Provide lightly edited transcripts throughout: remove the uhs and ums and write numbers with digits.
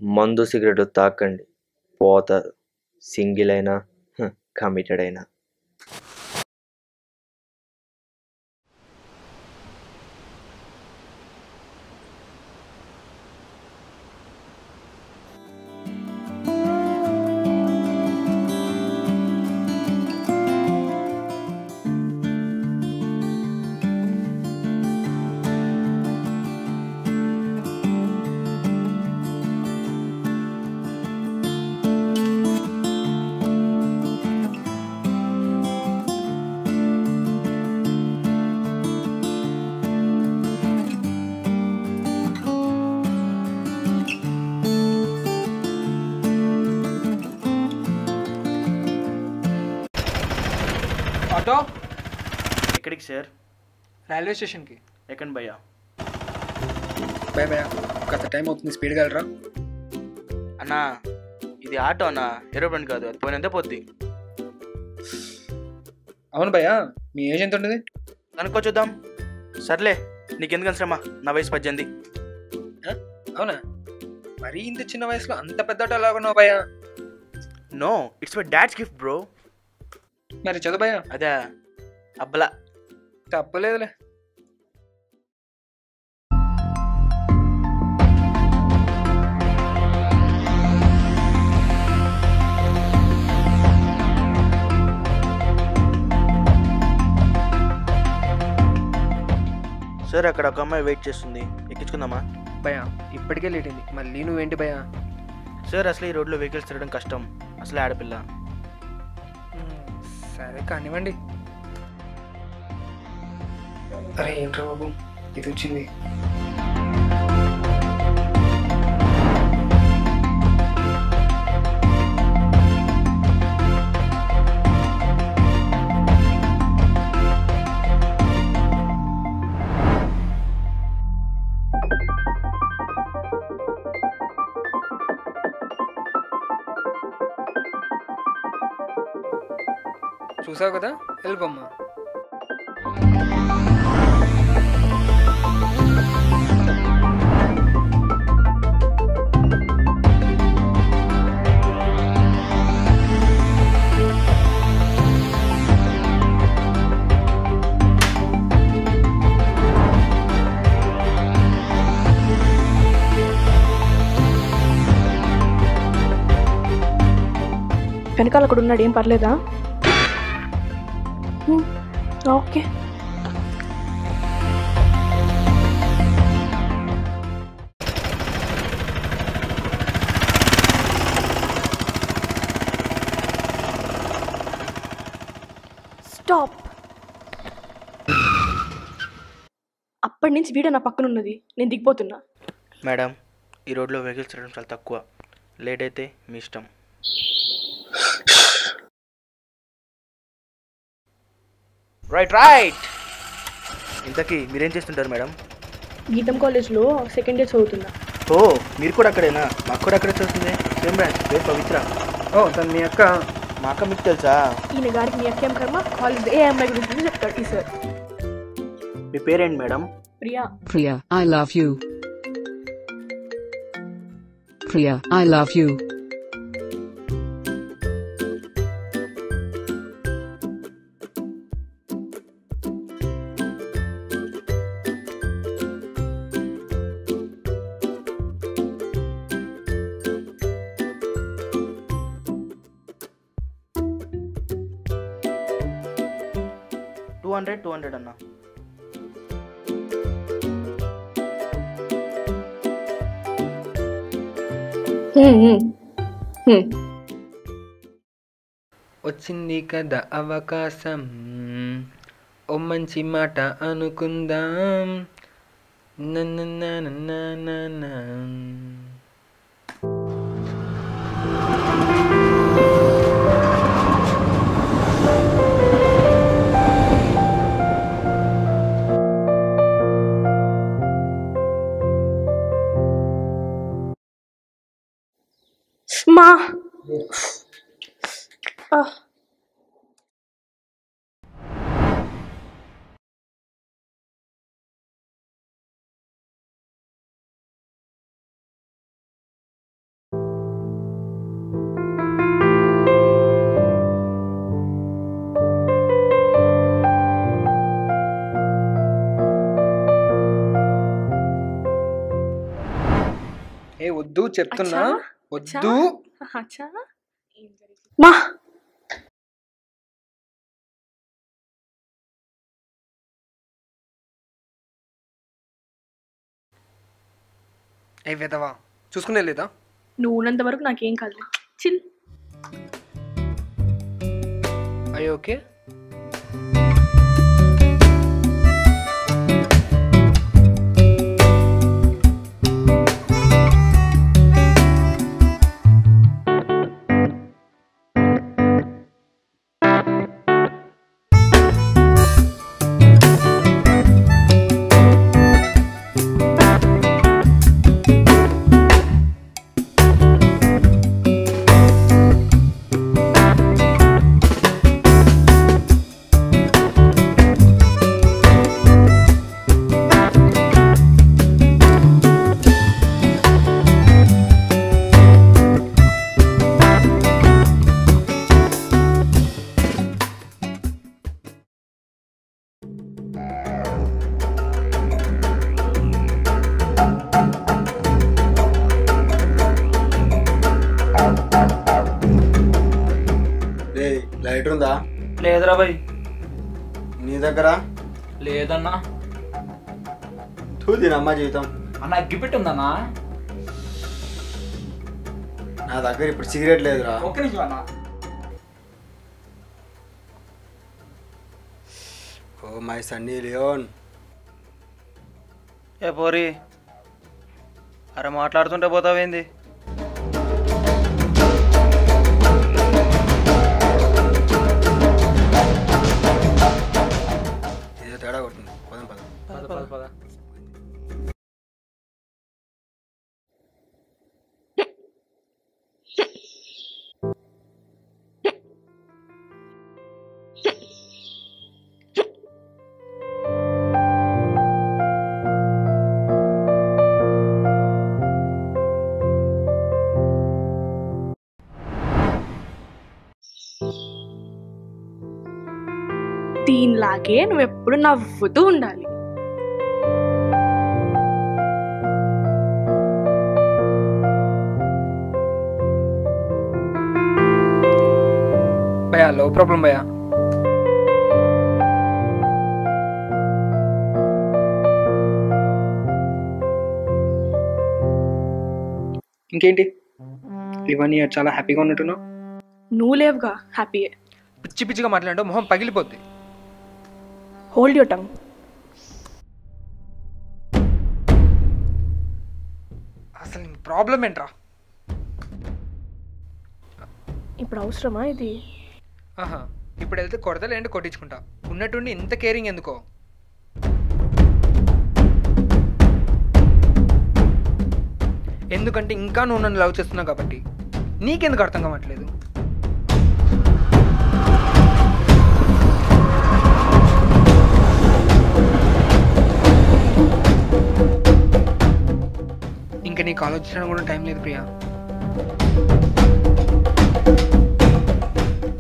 మందు సిగరెట్ తాకండి పోతారు. సింగిల్ అయినా కమిటెడ్ అయినా. ఆటో ఎక్కడికి సార్? రైల్వే స్టేషన్కి. ఎక్కండి భయ్యా. భయ భయ గత టైం అవుతుంది, స్పీడ్గా వెళ్ళరా. అన్నా ఇది ఆటో అన్నా, ఏరోప్లేన్ కాదు. అది పోయినంతే పోద్ది. అవును భయ్యా, మీ ఏజ్ ఎంత ఉంటుంది? కనుక్కో చూద్దాం. సర్లే నీకెందుకు శ్రమ, నా వయసు 18. అవునా, మరీ ఇంత చిన్న వయసులో అంత పెద్ద ఆటో ఎలా ఉన్నావు భయ్యా? No, it's my dad's gift bro. మరి చదువు భయ్యా. అదే అబ్బలా. తప్పలేదులే. సార్ అక్కడ ఒక అమ్మాయి వెయిట్ చేస్తుంది, ఎక్కించుకుందామా? భయ్యా ఇప్పటికే లేట్ అయింది, మళ్ళీ నువ్వేంటి భయ్యా? సార్ అసలు ఈ రోడ్లో వెహికల్స్ తిరగడం కష్టం, అసలే ఆడపిల్ల. సరే కానివ్వండి. అరే ఏంట్రా బాబు, ఇది వచ్చింది. చూసావు కదా, వెళ్ళిపోమ్మా. వెనకాల అక్కడ ఉన్నాడు, ఏం పర్లేదా? ఓకే. స్టాప్. అప్పటి నుంచి వీడియో నా పక్కన ఉన్నది, నేను దిగిపోతున్నా. మేడం ఈ రోడ్లో వెహికల్స్ తిరగడం చాలా తక్కువ, లేట్ అయితే మీ ఇష్టం. Right right. ఇంతకీ మీరేం చేస్తుంటారు మేడం? గీతం కాలేజ్లో సెకండ్ ఇయర్ చదువుతున్నా. ఓ మీరు కూడా అక్కడేనా? మాకు కూడా అక్కడే చదువుతుంది, సేమ్ బ్రాంచ్, పేరు పవిత్ర. ఓ తను మీ అక్క? మా అక్క మీకు తెలుసా? ఈయన గారికి మీ అక్కేం కర్మ, కాలేజ్ ఏ అమ్మాయి గురించి చెప్తాడు ఈ సార్. మీ పేరేంటి madam? Priya. Priya, I love you. Priya, I love you. Two hundred అన్నా. వచ్చింది కదా అవకాశం, ఓ మంచి మాట అనుకుందాం. నన్న మా ఏ వద్దు చెప్తున్నా, వద్దు. అచ్చా మా ఏ వెదవా చూసుకునే లేదా? నువ్వు ఉన్నంత వరకు నాకేం కాదు. చిల్. అయ్యో ఓకే. లైటర్ ఉందా? లేదురా భయ్. నీ దగ్గర లేదన్నా. దీనమ్మా జీవితం. అన్న అగ్గిపెట్టి ఉందన్నా. నా దగ్గర ఇప్పుడు సిగరెట్ లేదురా. ఒక్క నిమిషం అన్న. Oh my Sunny Leone. ఏ పోరి, అరే మాట్లాడుతుంటే పోతావేంది? ఏదో తేడా కొడుతుంది. పదం పదం. పద పద. దీనిలాగే నువ్వు ఎప్పుడు నవ్వుతూ ఉండాలి. భయా లో ప్రాబ్లం భయా. ఇంకేంటి 1 year చాలా హ్యాపీగా ఉన్నట్టున్నావు. నువ్వు లేవుగా హ్యాపీయే. పిచ్చి పిచ్చిగా మాట్లాడటం మొహం పగిలిపోద్ది. Hold your tongue. అసలు ప్రాబ్లం ఏంట్రా? ఇప్పుడు అవసరమా ఇది? ఆహా, ఇప్పుడు వెళ్తే కొడతలు ఏంటి కొట్టించుకుంటా. ఉన్నట్టుండి ఇంత కేరింగ్ ఎందుకో? ఎందుకంటే ఇంకా నువ్వు నన్ను లవ్ చేస్తున్నావు కాబట్టి. నీకెందుకు అర్థం కావట్లేదు? ఇంకా నీకు ఆలోచించడం కూడా టైం లేదు ప్రియా.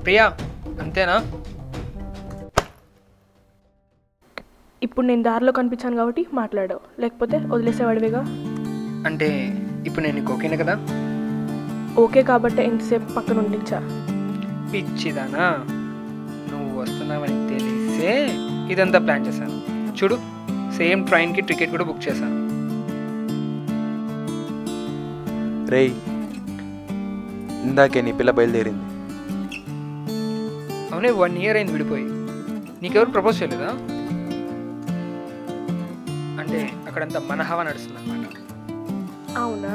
ప్రియా అంతేనా? ఇప్పుడు నేను దారిలో కనిపించాను కాబట్టి మాట్లాడావు, లేకపోతే వదిలేసేవాడివిగా. అంటే ఇప్పుడు నేను నీకు ఓకేనా కదా? ఓకే కాబట్టి ఎంతసేపు పక్కన ఉండించా. పిచ్చిదానా, నువ్వు వస్తున్నావని తెలిసే ఇదంతా ప్లాన్ చేశాను. చూడు, సేమ్ ట్రైన్కి టికెట్ కూడా బుక్ చేశాను. రేయ్, ఇందాకే నీ పిల్ల బయలుదేరింది. అవునే, 1 year అయింది విడిపోయి. నీకెవరు ప్రపోజ్ చేయలేదా? అంటే అక్కడంతా మన హవా నడుస్తుంది అనమాట. అవునా?